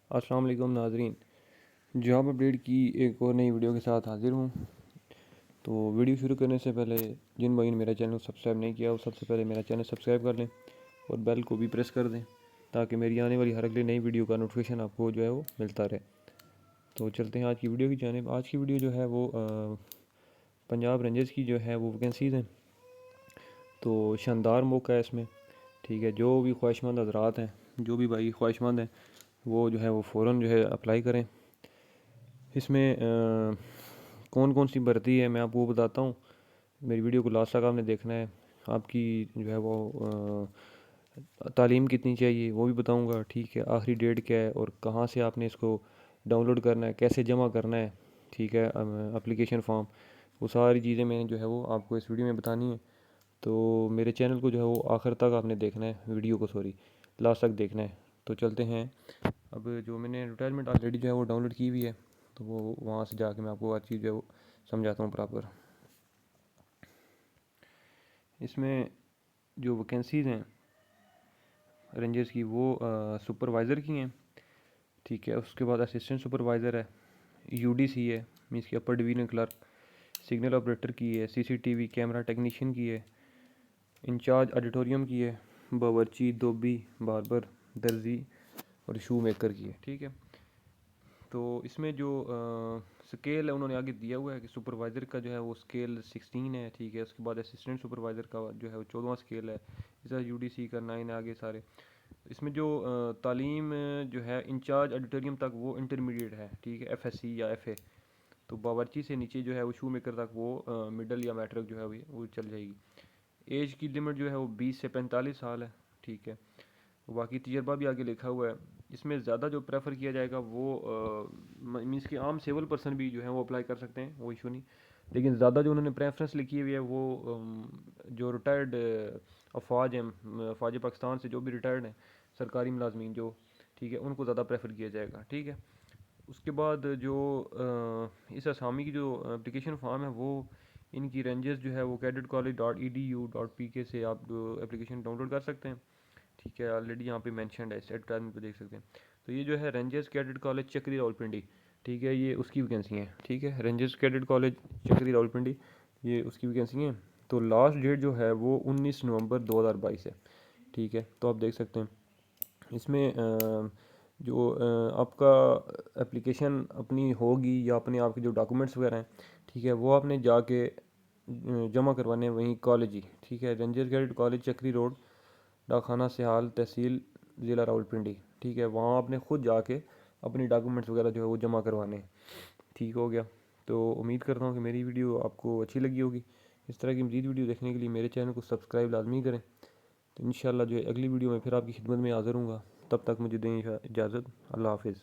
अस्सलाम वालेकुम नाजरीन, जॉब अपडेट की एक और नई वीडियो के साथ हाज़िर हूँ। तो वीडियो शुरू करने से पहले जिन भाई ने मेरा चैनल सब्सक्राइब नहीं किया वो सबसे पहले मेरा चैनल सब्सक्राइब कर लें और बेल को भी प्रेस कर दें ताकि मेरी आने वाली हर अगली नई वीडियो का नोटिफिकेशन आपको जो है वो मिलता रहे। तो चलते हैं आज की वीडियो की जानिब। आज की वीडियो जो है वो पंजाब रेंजर्स की जो है वो वैकेंसीज़ हैं। तो शानदार मौका है इसमें, ठीक है। जो भी ख्वाहिशमंद हजरात हैं, जो भी भाई ख्वाहिशमंद हैं, वो जो है वो फ़ौरन जो है अप्लाई करें। इसमें कौन कौन सी भर्ती है मैं आपको बताता हूँ। मेरी वीडियो को लास्ट तक आपने देखना है। आपकी जो है वो तालीम कितनी चाहिए वो भी बताऊँगा, ठीक है। आखिरी डेट क्या है और कहाँ से आपने इसको डाउनलोड करना है, कैसे जमा करना है, ठीक है। एप्लीकेशन फॉर्म, वो सारी चीज़ें मैंने जो है वो आपको इस वीडियो में बतानी है। तो मेरे चैनल को जो है वो आखिर तक आपने देखना है, वीडियो को सॉरी लास्ट तक देखना है। तो चलते हैं। अब जो मैंने रिटायरमेंट ऑलरेडी जो है वो डाउनलोड की हुई है, तो वो वहाँ से जाके मैं आपको हर चीज़ जो है वो समझाता हूँ प्रॉपर। इसमें जो वैकेंसीज़ हैं रेंजर्स की वो सुपरवाइज़र की हैं, ठीक है। उसके बाद असिस्टेंट सुपरवाइज़र है, यूडीसी है मीन्स की upper division clerk, signal operator की है, सीसीटीवी कैमरा टेक्नीशियन की है, इंचार्ज ऑडिटोरियम की है, बावर्ची, धोबी, बार्बर, दर्जी और शू मेकर की है, ठीक है। तो इसमें जो स्केल है उन्होंने आगे दिया हुआ है कि सुपरवाइज़र का जो है वो स्केल 16 है, ठीक है। उसके बाद असिस्टेंट सुपरवाइज़र का जो है वो 14वां स्केल है। इस तरह यूडीसी का 9 है, आगे सारे। इसमें जो तालीम जो है इंचार्ज ऑडिटोरियम तक वो इंटरमीडिएट है, ठीक है, एफएससी या एफए। तो बावर्ची से नीचे जो है वो शू मेकर तक वो मिडल या मैट्रिक जो है वो चल जाएगी। एज की लिमिट जो है वो 20 से 45 साल है, ठीक है। बाकी तजर्बा भी आगे लिखा हुआ है। इसमें ज़्यादा जो प्रेफर किया जाएगा वो मीन्स कि आम सिविल पर्सन भी जो है वो अप्लाई कर सकते हैं, वो इशू नहीं। लेकिन ज़्यादा जो उन्होंने प्रेफरेंस लिखी हुई है वो जो रिटायर्ड अफवाज हैं, फ़ौज पाकिस्तान से जो भी रिटायर्ड हैं, सरकारी मुलाजमीन जो, ठीक है, उनको ज़्यादा प्रेफर किया जाएगा, ठीक है। उसके बाद जो इस असामी की जो एप्लीकेशन फॉर्म है वो इनकी रेंजेस जो है वो cadetkcollege.edu.pk से आप एप्लीकेशन डाउनलोड कर सकते हैं, ठीक है। ऑलरेडी यहाँ पे मेंशन्ड है, इस एडवर्टाइजमेंट पे देख सकते हैं। तो ये जो है रेंजर्स कैडेट कॉलेज चक्री रावलपिंडी, ठीक है, ये उसकी वैकेंसी है, ठीक है। रेंजर्स कैडेट कॉलेज चक्री रावलपिंडी, ये उसकी वैकेंसी है। तो लास्ट डेट जो है वो 19 नवंबर 2022 है, ठीक है। तो आप देख सकते हैं इसमें जो आपका एप्लीकेशन अपनी होगी या अपने आपके जो डॉक्यूमेंट्स वगैरह हैं, ठीक है, वो आपने जाके जमा करवाने हैं वहीं कॉलेज ही, ठीक है। रेंजर्स कैडेट कॉलेज चक्री रोड, डाकखाना सिहाल, तहसील ज़िला रावलपिंडी, ठीक है। वहाँ आपने ख़ुद जाके अपनी डॉक्यूमेंट्स वगैरह जो है वो जमा करवाने हैं, ठीक हो गया। तो उम्मीद करता हूँ कि मेरी वीडियो आपको अच्छी लगी होगी। इस तरह की मज़ीद वीडियो देखने के लिए मेरे चैनल को सब्सक्राइब लाजमी करें। तो इंशाल्लाह जो है अगली वीडियो में फिर आपकी खिदमत में हाज़िर हूँगा। तब तक मुझे दें इजाज़त। अल्लाह हाफिज़।